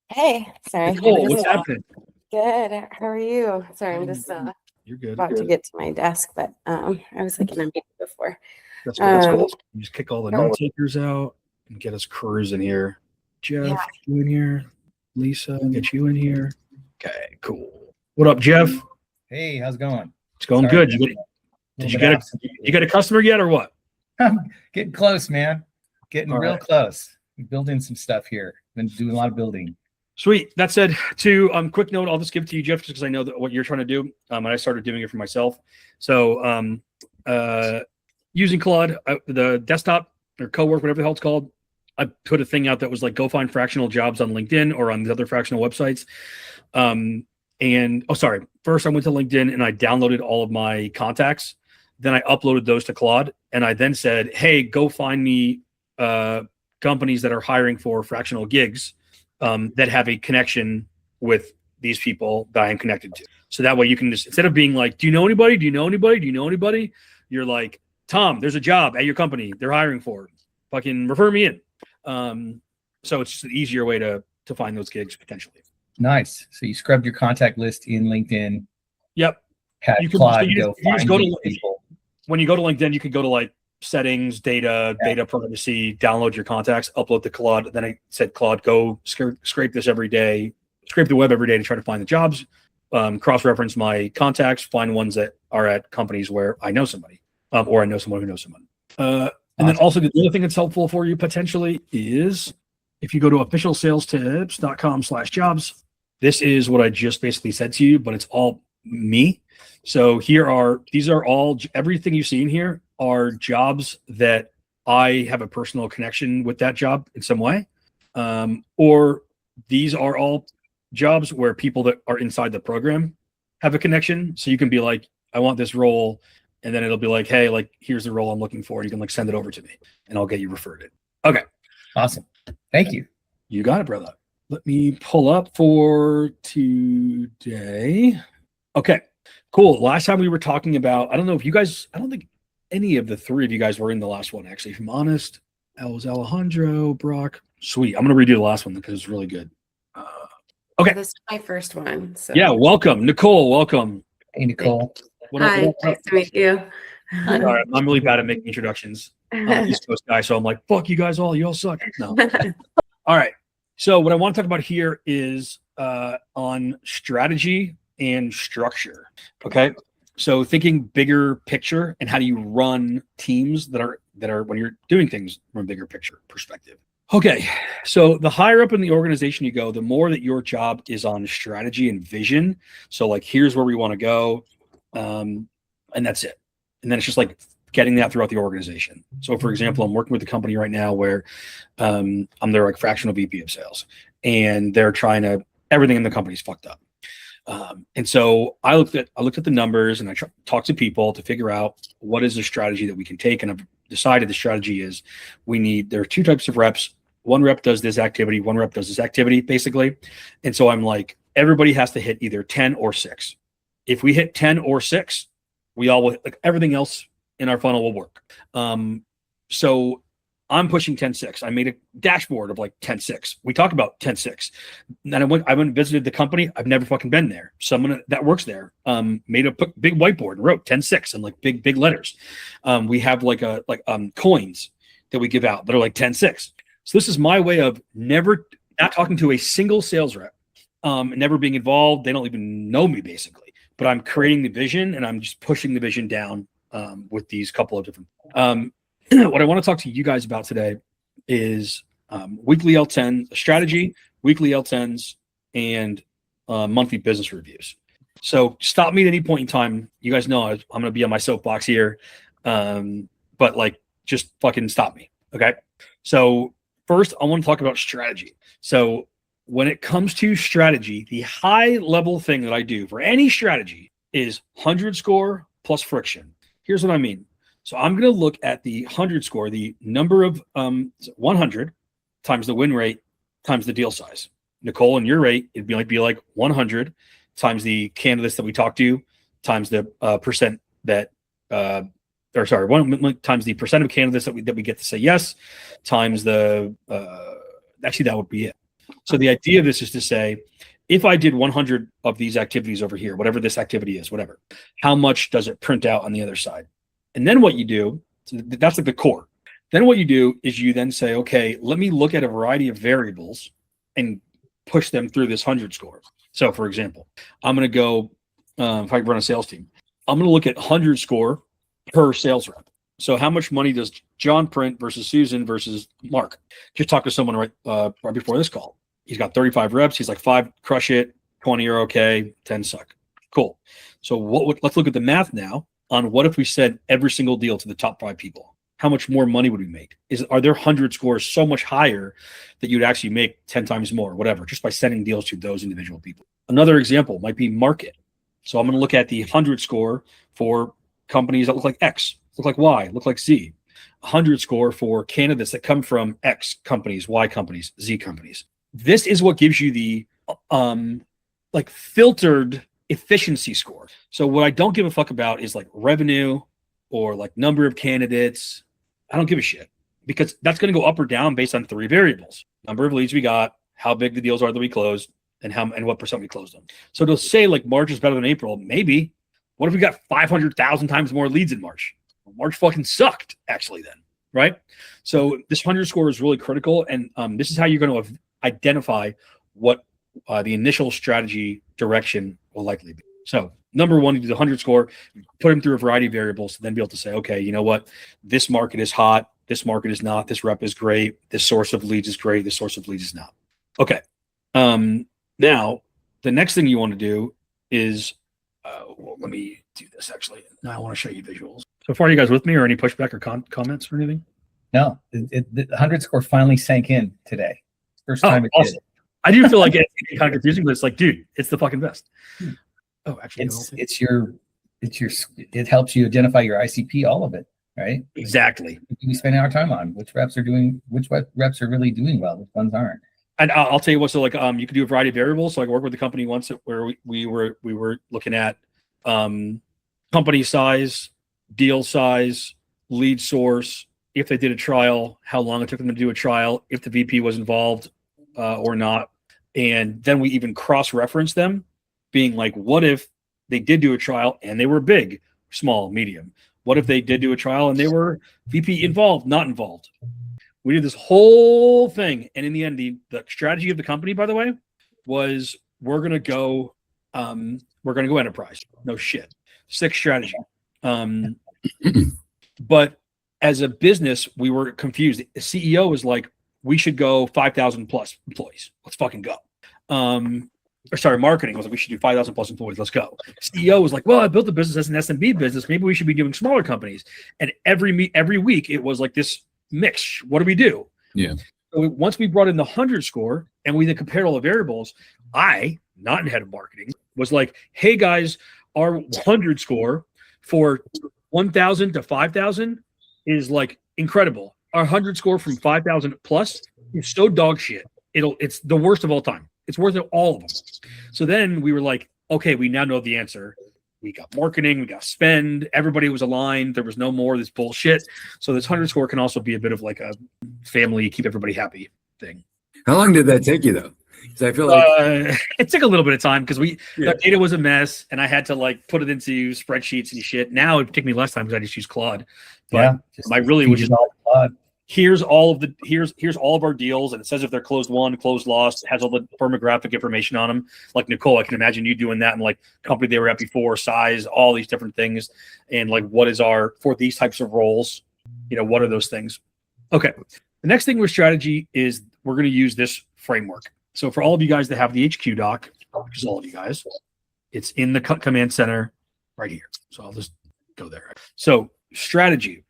Hey, sorry. Nicole, what's happening? Good. How are you? Sorry, I'm just You're good. about to get to my desk, but I was like in a meeting before. That's good. That's Um, cool. You just kick all the note takers out and get us cruising here. yeah, Jeff, you in here? Lisa, get you in here. Okay, cool. What up, Jeff? Hey, how's it going? It's going Sorry, good. a Did little you bit get you got a customer yet or what? I'm getting close, man. Getting All real right. close. Building some stuff here. Been doing a lot of building. Sweet. That said, to quick note, I'll just give it to you, Jeff, just because I know that what you're trying to do. And I started doing it for myself. So using Claude, the desktop or co-work, whatever the hell it's called, I put a thing out that was like, go find fractional jobs on LinkedIn or on the other fractional websites. First I went to LinkedIn and I downloaded all of my contacts. Then I uploaded those to Claude. And I then said, hey, go find me companies that are hiring for fractional gigs that have a connection with these people that I am connected to. So that way you can just, instead of being like, do you know anybody? Do you know anybody? Do you know anybody? You're like, Tom, there's a job at your company they're hiring for. Fucking refer me in. So it's just an easier way to find those gigs potentially. Nice. So you scrubbed your contact list in LinkedIn. Yep. Had You can Claude you go just find go these to people. when you go to LinkedIn, you could go to like settings, data privacy, download your contacts, upload to Claude. Then I said, Claude, go scrape this every day, scrape the web every day to try to find the jobs, cross-reference my contacts, find ones that are at companies where I know somebody, or I know someone who knows someone. And then also the other thing that's helpful for you potentially is if you go to officialsalestips.com/jobs, this is what I just basically said to you, but it's all me. So these are all, everything you see in here are jobs that I have a personal connection with that job in some way. Or these are all jobs where people that are inside the program have a connection. So you can be like, I want this role. And then it'll be like, hey, like, here's the role I'm looking for. And you can like send it over to me and I'll get you referred it. Okay. Awesome. Thank you. You got it, brother. Let me pull up for today. Okay, cool. Last time we were talking about, I don't know if you guys, I don't think any of the three of you guys were in the last one, actually. If I'm honest, that was Alejandro, Brock. Sweet. I'm going to redo the last one because it's really good. Okay. this is my first one. So Yeah, welcome. Nicole, welcome. Hey, Nicole. hi, nice to meet you. All right, I'm really bad at making introductions. I'm an East Coast guy, so I'm like, fuck you guys all. You all suck. No. All right. So what I want to talk about here is on strategy and structure. Okay. So thinking bigger picture and how do you run teams that are when you're doing things from a bigger picture perspective. Okay. So the higher up in the organization you go, the more that your job is on strategy and vision. So like, here's where we want to go. And that's it. And then it's just like getting that throughout the organization. So for example, I'm working with a company right now where I'm their like fractional VP of sales and they're trying to, everything in the company's fucked up. And so I looked at the numbers and I talked to people to figure out what is the strategy that we can take. And I've decided the strategy is there are two types of reps. One rep does this activity, one rep does this activity, basically. And so I'm like, everybody has to hit either 10 or 6. If we hit 10 or 6, we all will, like, everything else in our funnel will work. So I'm pushing 10-6. I made a dashboard of like 10-6. We talk about 10-6. Then I went and visited the company. I've never fucking been there. Someone that works there made a big whiteboard and wrote 10-6 in like big letters. We have like coins that we give out that are like 10-6. So this is my way of not talking to a single sales rep, never being involved. They don't even know me basically, but I'm creating the vision and I'm just pushing the vision down with these couple of different. What I want to talk to you guys about today is weekly L10 strategy, weekly L10s, and monthly business reviews. So stop me at any point in time. You guys know I'm going to be on my soapbox here, but like just fucking stop me. Okay. So first, I want to talk about strategy. So when it comes to strategy, the high level thing that I do for any strategy is 100 score plus friction. Here's what I mean. So I'm going to look at the 100 score, the number of 100 times the win rate times the deal size. Nicole, and your rate, it might be like 100 times the candidates that we talk to times the percent that, times the percent of candidates that we get to say yes, times the, actually that would be it. So the idea of this is to say, if I did 100 of these activities over here, whatever this activity is, whatever, how much does it print out on the other side? And then what you do, so that's like the core. Then what you do is you then say, okay, let me look at a variety of variables and push them through this 100 score. So for example, I'm going to go, if I run a sales team, I'm going to look at 100 score per sales rep. So how much money does John print versus Susan versus Mark? Just talk to someone right before this call. He's got 35 reps. He's like 5 crush it, 20 are okay, 10 suck. Cool. So let's look at the math now on what if we sent every single deal to the top 5 people? How much more money would we make? Are their 100 scores so much higher that you'd actually make 10 times more, whatever, just by sending deals to those individual people? Another example might be market. So I'm going to look at the 100 score for companies that look like X, look like Y, look like Z. 100 score for candidates that come from X companies, Y companies, Z companies. This is what gives you the like filtered efficiency score. So what I don't give a fuck about is like revenue or like number of candidates. I don't give a shit because that's going to go up or down based on 3 variables: number of leads we got, how big the deals are that we closed, and what percent we closed them. So to say like March is better than April, maybe. What if we got 500,000 times more leads in March? Well, March fucking sucked actually then, right? So this 100 score is really critical, and this is how you're going to identify what the initial strategy direction will likely be. So number one, you do the 100 score, put them through a variety of variables to then be able to say, okay, you know what? This market is hot. This market is not. This rep is great. This source of leads is great. This source of leads is not. Okay. Now, the next thing you want to do is, well, let me do this actually. Now I want to show you visuals. So far, you guys with me or any pushback or comments or anything? No, the 100 score finally sank in today. First time it awesome. did. I do feel like it's kind of confusing, but it's like, dude, it's the fucking best. Oh, actually, it helps you identify your ICP, all of it, right? Exactly. We spend our time on which reps are really doing well, which ones aren't. And I'll tell you what. So like, you can do a variety of variables. So I worked with a company once where we were looking at company size, deal size, lead source, if they did a trial, how long it took them to do a trial, if the VP was involved or not. And then we even cross-reference them, being like, what if they did do a trial and they were big, small, medium? What if they did do a trial and they were VP involved, not involved? We did this whole thing. And in the end, the strategy of the company, by the way, was we're going to go enterprise. No shit. 6 strategy. But as a business, we were confused. The CEO was like, we should go 5,000 plus employees. Let's fucking go. Marketing was like, we should do 5,000 plus employees. Let's go. CEO was like, well, I built the business as an SMB business. Maybe we should be doing smaller companies. And every week it was like this mix. What do we do? Yeah. So once we brought in the 100 score and we then compared all the variables, I, not in head of marketing, was like, hey guys, our 100 score for 1,000 to 5,000 is like incredible. Our 100 score from 5,000 plus is so dog shit. It's the worst of all time. It's worth it, all of them. So then we were like, okay, we now know the answer. We got marketing, we got spend, everybody was aligned. There was no more of this bullshit. So this 100 score can also be a bit of like a family, keep everybody happy thing. How long did that take you though? Because I feel like it took a little bit of time because the data was a mess and I had to like put it into spreadsheets and shit. Now it took me less time because I just use Claude. But I really was just Claude. Here's all of our deals, and it says if they're closed won, closed lost. It has all the firmographic information on them. Like Nicole, I can imagine you doing that in like company they were at before, size, all these different things, and like what is for these types of roles, what are those things? Okay. The next thing with strategy is we're going to use this framework. So for all of you guys that have the HQ doc, which is all of you guys, it's in the command center right here. So I'll just go there. So strategy.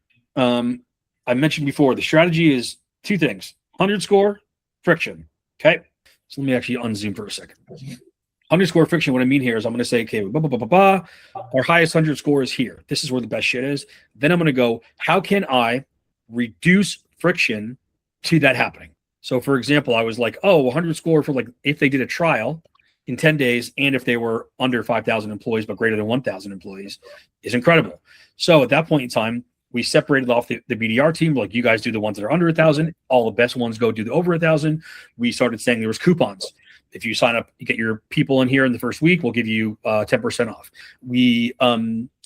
I mentioned before, the strategy is 2 things: 100 score, friction. Okay. So let me actually unzoom for a second. 100 score friction. What I mean here is I'm going to say, okay, our highest 100 score is here. This is where the best shit is. Then I'm going to go, how can I reduce friction to that happening? So for example, I was like, 100 score for like, if they did a trial in 10 days, and if they were under 5,000 employees, but greater than 1,000 employees is incredible. So at that point in time, we separated off the BDR team. Like, you guys do the ones that are under 1,000. All the best ones go do the over 1,000. We started saying there was coupons. If you sign up, you get your people in here in the first week, we'll give you 10% off. We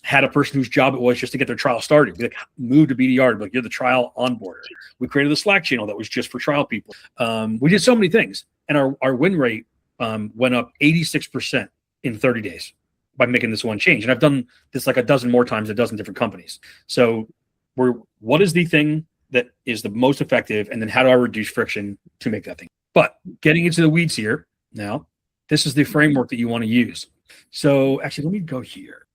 had a person whose job it was just to get their trial started. We moved to BDR, like, you're the trial onboarder. We created a Slack channel that was just for trial people. We did so many things, and our win rate went up 86% in 30 days by making this one change. And I've done this like a dozen more times, a dozen different companies. So what is the thing that is the most effective? And then how do I reduce friction to make that thing? But getting into the weeds here now, this is the framework that you want to use. So actually, let me go here.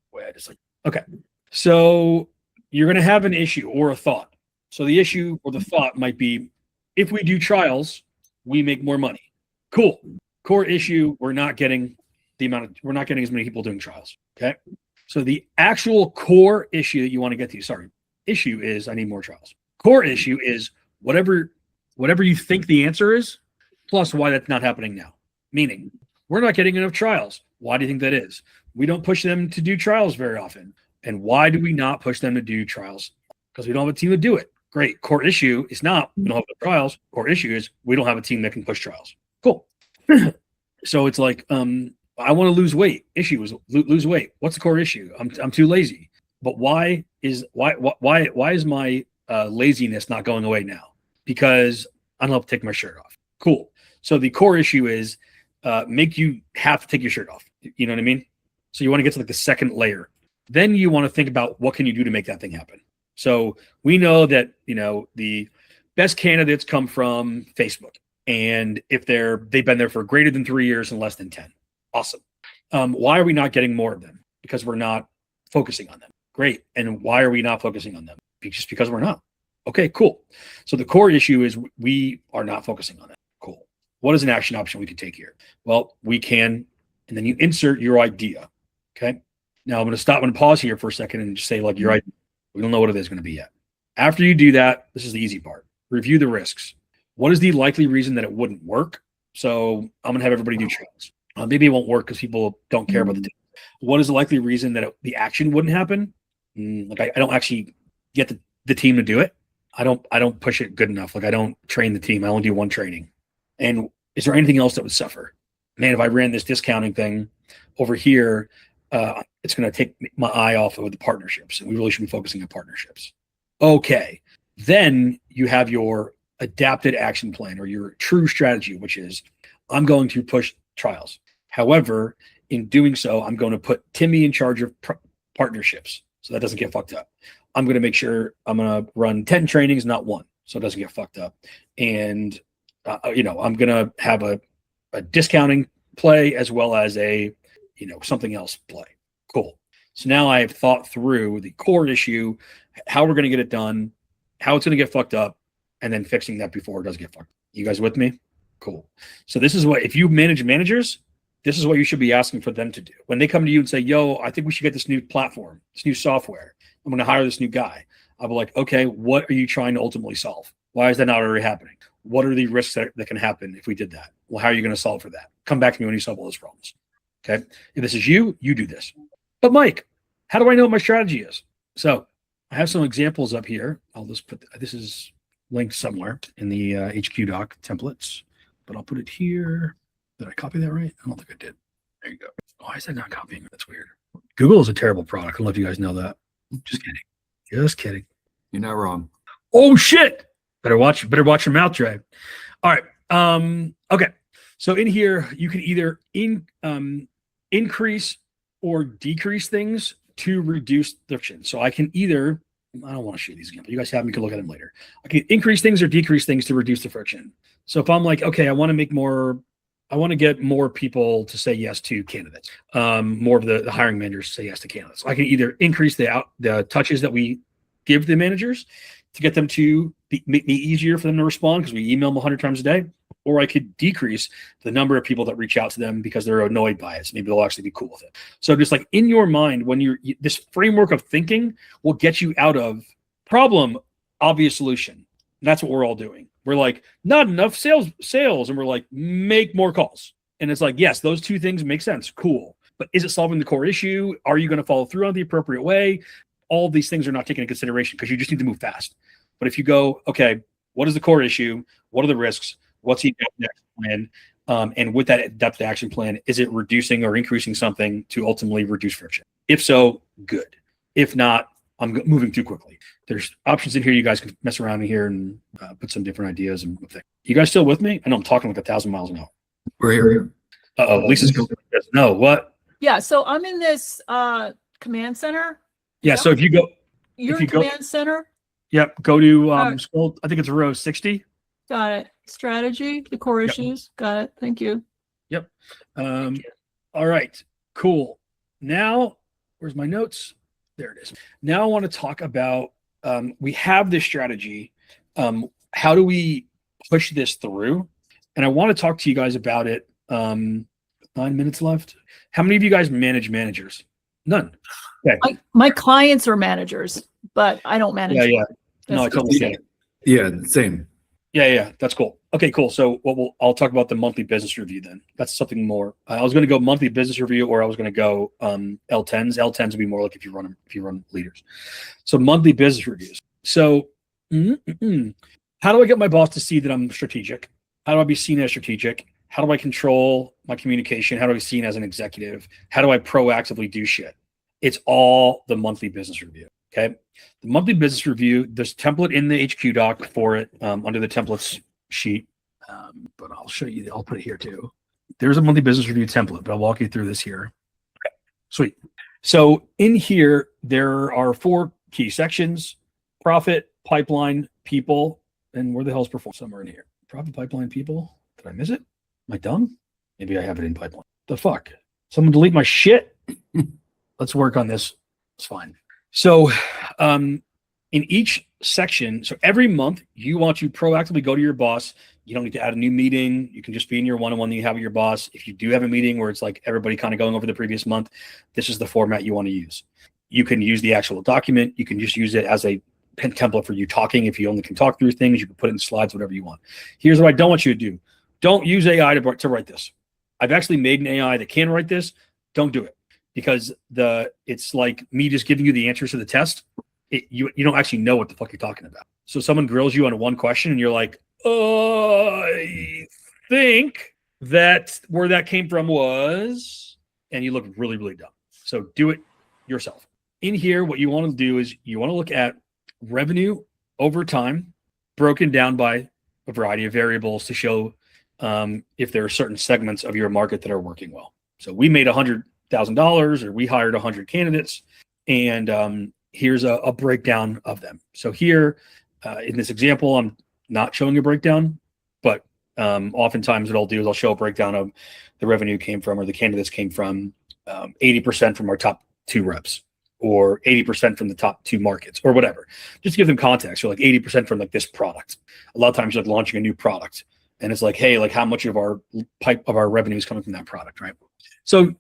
Okay. So you're going to have an issue or a thought. So the issue or the thought might be, if we do trials, we make more money. Cool. Core issue, we're not getting as many people doing trials. Okay. So the actual core issue that you want to get to, issue is I need more trials. Core issue is whatever you think the answer is, plus why that's not happening now. Meaning, we're not getting enough trials. Why do you think that is? We don't push them to do trials very often. And why do we not push them to do trials? Because we don't have a team to do it. Great. Core issue is not we don't have the trials. Core issue is we don't have a team that can push trials. Cool. So it's like, I want to lose weight. Issue is lose weight. What's the core issue? I'm too lazy. But why is my laziness not going away now? Because I don't have to take my shirt off. Cool. So the core issue is make you have to take your shirt off. You know what I mean? So you want to get to like the second layer. Then you want to think about what can you do to make that thing happen. So we know that, the best candidates come from Facebook. And if they've been there for greater than 3 years and less than 10. Awesome. Why are we not getting more of them? Because we're not focusing on them. Great. And why are we not focusing on them? Just because we're not. Okay, cool. So the core issue is we are not focusing on it. Cool. What is an action option we can take here? Well, we can, and then you insert your idea. Okay. Now I'm going to pause here for a second and just say, like, your idea. We don't know what it is going to be yet. After you do that, this is the easy part. Review the risks. What is the likely reason that it wouldn't work? So I'm going to have everybody do trials. Maybe it won't work because people don't care about the team. What is the likely reason that the action wouldn't happen? I don't actually get the team to do it. I don't push it good enough. Like, I don't train the team. I only do one training. And is there anything else that would suffer? Man, if I ran this discounting thing over here, it's going to take my eye off of the partnerships. And we really should be focusing on partnerships. Okay. Then you have your adapted action plan or your true strategy, which is I'm going to push trials. However, in doing so, I'm going to put Timmy in charge of partnerships so that doesn't get fucked up. I'm going to make sure I'm going to run 10 trainings, not one, so it doesn't get fucked up. And, I'm going to have a discounting play as well as a, something else play. Cool. So now I have thought through the core issue, how we're going to get it done, how it's going to get fucked up, and then fixing that before it does get fucked up. You guys with me? Cool. So this is what, if you manage managers, this is what you should be asking for them to do. When they come to you and say, yo, I think we should get this new platform, this new software. I'm going to hire this new guy. I'll be like, okay, what are you trying to ultimately solve? Why is that not already happening? What are the risks that can happen if we did that? Well, how are you going to solve for that? Come back to me when you solve all those problems. Okay. If this is you do this. But Mike, how do I know what my strategy is? So I have some examples up here. I'll just put, this is linked somewhere in the HQ doc templates, but I'll put it here. Did I copy that right? I don't think I did. There you go. Why is that not copying? That's weird. Google is a terrible product. I don't know if you guys know that. Just kidding. Just kidding. You're not wrong. Oh shit. Better watch your mouth, Dre. All right. Okay. So in here, you can either increase or decrease things to reduce the friction. So I can either, I don't want to show these examples. You guys have them, you can look at them later. I can increase things or decrease things to reduce the friction. So if I'm like, okay, I want to get more people to say yes to candidates, more of the hiring managers say yes to candidates. I can either increase the touches that we give the managers to get them to make me easier for them to respond because we email them 100 times a day, or I could decrease the number of people that reach out to them because they're annoyed by it. So maybe they'll actually be cool with it. So just like in your mind, when this framework of thinking will get you out of problem, obvious solution. And that's what we're all doing. We're like, not enough sales. And we're like, make more calls. And it's like, yes, those two things make sense. Cool. But is it solving the core issue? Are you going to follow through on the appropriate way? all these things are not taken into consideration because you just need to move fast. But if you go, okay, what is the core issue? What are the risks? What's the next plan? And with that adaptive action plan, is it reducing or increasing something to ultimately reduce friction? If so, good. If not, I'm moving too quickly. There's options in here. You guys can mess around in here and put some different ideas and things. You guys still with me? I know I'm talking like 1,000 miles an hour. We're here. Lisa's going. No, what? Yeah, so I'm in this command center. Yeah, so if you go, You're if you in command center. yep, go to Alright. scroll. I think it's row 60. Got it. Strategy, the core Yep. issues. Got it. Thank you. Yep. All right. Cool. Now, where's my notes? There it is. Now I want to talk about. We have this strategy. How do we push this through? And I want to talk to you guys about it. 9 minutes left. How many of you guys manage managers? None. Okay. My clients are managers, but I don't manage. Yeah. them. No, I That's totally get it. Yeah, same. Yeah, that's cool. Okay, cool. So I'll talk about the monthly business review then. That's something more. I was going to go monthly business review, or I was going to go L10s. L10s would be more like if you run leaders. So monthly business reviews. So how do I get my boss to see that I'm strategic? How do I be seen as strategic? How do I control my communication? How do I be seen as an executive? How do I proactively do shit? It's all the monthly business review. Okay. The monthly business review, there's a template in the HQ doc for it under the templates sheet. But I'll show you, I'll put it here too. There's a monthly business review template, but I'll walk you through this here. Okay. Sweet. So in here, there are 4 key sections: profit, pipeline, people, and where the hell's performance? Somewhere in here. Profit, pipeline, people. Did I miss it? Am I dumb? Maybe I have it in pipeline. The fuck? Someone delete my shit? Let's work on this. It's fine. So in each section, so every month you want to proactively go to your boss. You don't need to add a new meeting. You can just be in your one-on-one that you have with your boss. If you do have a meeting where it's like everybody kind of going over the previous month, this is the format you want to use. You can use the actual document. You can just use it as a template for you talking. If you only can talk through things, you can put it in slides, whatever you want. Here's what I don't want you to do. Don't use AI to write this. I've actually made an AI that can write this. Don't do it, because it's like me just giving you the answers to the test. You don't actually know what the fuck you're talking about. So someone grills you on one question and you're like, I think that where that came from was, and you look really, really dumb. So do it yourself. In here, what you want to do is you want to look at revenue over time, broken down by a variety of variables to show if there are certain segments of your market that are working well. So we made $100,000, or we hired 100 candidates, and here's a breakdown of them. So here in this example, I'm not showing a breakdown, but oftentimes what I'll do is I'll show a breakdown of the revenue came from, or the candidates came from 80% from our top 2 reps, or 80% from the top 2 markets, or whatever, just to give them context. So like 80% from like this product. A lot of times you're like launching a new product, and it's like, hey, like how much of our revenue is coming from that product, right? So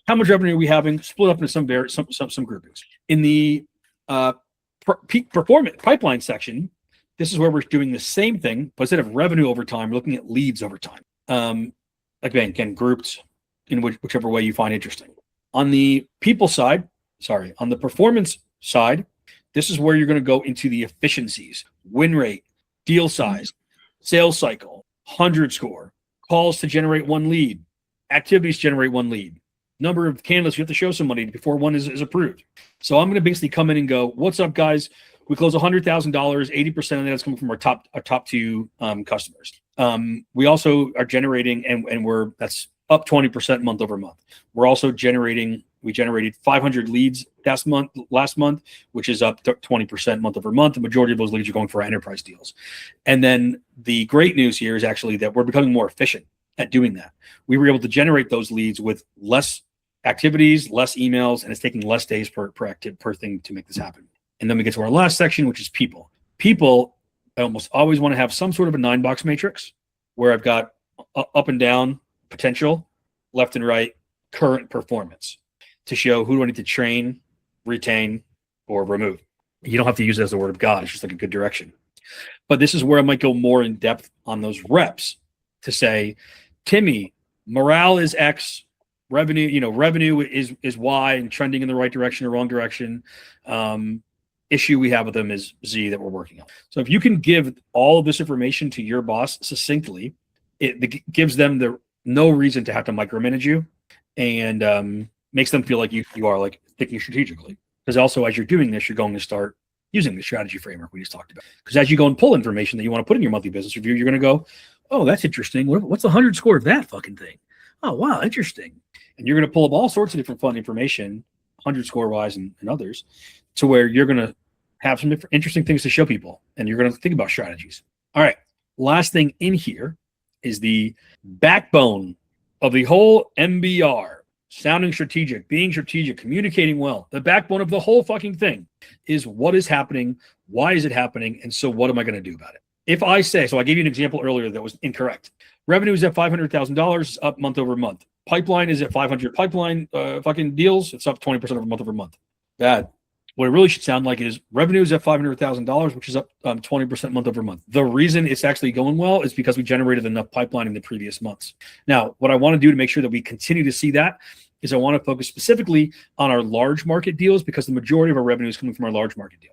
how much revenue are we having? Split up into some groupings. In the peak performance pipeline section, this is where we're doing the same thing, but instead of revenue over time, we're looking at leads over time. Again, grouped in whichever way you find interesting. On the people side, on the performance side, this is where you're going to go into the efficiencies: win rate, deal size, sales cycle, 100 score, calls to generate 1 lead, activities to generate 1 lead, number of candidates you have to show somebody before one is approved. So I'm going to basically come in and go, what's up, guys? We close $100,000. 80% of that is coming from our top 2 customers. We also are generating, and that's up 20% month over month. We're also we generated 500 leads last month, which is up 20% month over month. The majority of those leads are going for our enterprise deals. And then the great news here is actually that we're becoming more efficient at doing that. We were able to generate those leads with less activities, less emails, and it's taking less days per thing to make this happen. And then we get to our last section, which is people. People, I almost always want to have some sort of a 9-box matrix where I've got up and down potential, left and right, current performance, to show who do I need to train, retain, or remove. You don't have to use it as the word of God. It's just like a good direction. But this is where I might go more in depth on those reps to say, Timmy, morale is X, revenue is Y and trending in the right direction or wrong direction. Issue we have with them is Z that we're working on. So if you can give all of this information to your boss succinctly, it gives them no reason to have to micromanage you, and makes them feel like you are like thinking strategically. Because also, as you're doing this, you're going to start using the strategy framework we just talked about. Because as you go and pull information that you want to put in your monthly business review, you're going to go, oh, that's interesting. What's the 100 score of that fucking thing? Oh, wow, interesting. And you're going to pull up all sorts of different fun information, 100 score wise and others, to where you're going to have some different interesting things to show people, and you're going to think about strategies. All right. Last thing in here is the backbone of the whole MBR. Sounding strategic, being strategic, communicating well. The backbone of the whole fucking thing is what is happening, why is it happening, and so what am I going to do about it? If I say, so I gave you an example earlier that was incorrect. Revenue is at $500,000, up month over month. Pipeline is at 500 pipeline fucking deals. It's up 20% month over month. Bad. What it really should sound like is revenue is at $500,000, which is up 20% month over month. The reason it's actually going well is because we generated enough pipeline in the previous months. Now, what I want to do to make sure that we continue to see that is I want to focus specifically on our large market deals, because the majority of our revenue is coming from our large market deal.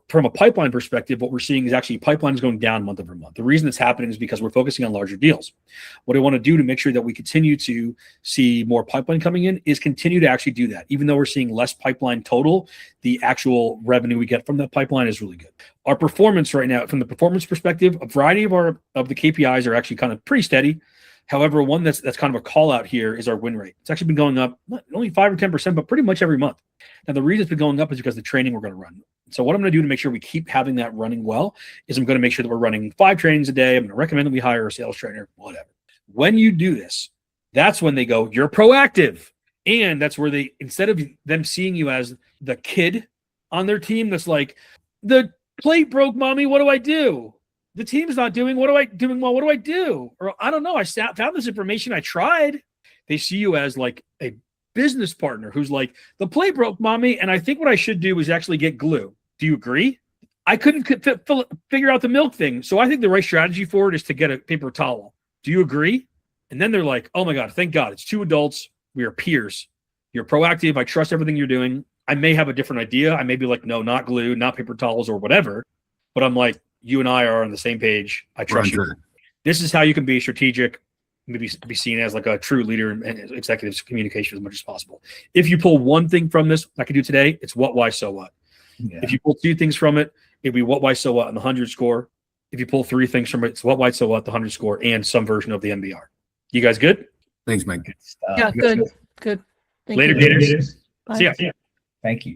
From a pipeline perspective, what we're seeing is actually pipeline is going down month over month. The reason it's happening is because we're focusing on larger deals. What I want to do to make sure that we continue to see more pipeline coming in is continue to actually do that. Even though we're seeing less pipeline total, the actual revenue we get from that pipeline is really good. Our performance right now, from the performance perspective, a variety of the KPIs are actually kind of pretty steady. However, one that's kind of a call out here is our win rate. It's actually been going up, not only 5 or 10%, but pretty much every month. Now, the reason it's been going up is because the training we're going to run. So what I'm going to do to make sure we keep having that running well is I'm going to make sure that we're running 5 trainings a day. I'm going to recommend that we hire a sales trainer, whatever. When you do this, that's when they go, you're proactive. And that's where they, instead of them seeing you as the kid on their team that's like, the plate broke, mommy, what do I do? The team's not doing well. What do I do? Or I don't know. I found this information. I tried. They see you as like a business partner who's like, the plate broke, mommy, and I think what I should do is actually get glue. Do you agree? I couldn't figure out the milk thing. So I think the right strategy for it is to get a paper towel. Do you agree? And then they're like, oh my God, thank God. It's 2 adults. We are peers. You're proactive. I trust everything you're doing. I may have a different idea. I may be like, no, not glue, not paper towels or whatever. But I'm like, you and I are on the same page. I trust you. This is how you can be strategic, maybe be seen as like a true leader in executive communication as much as possible. If you pull one thing from this, I can do today, it's what, why, so what. Yeah. If you pull 2 things from it, it'd be what, why, so what on the 100 score. If you pull 3 things from it, it's what, why, so what, the 100 score, and some version of the MBR. You guys good? Thanks, Mike. Yeah, good. Thank Later, you. gators. Bye. See ya. Thank you.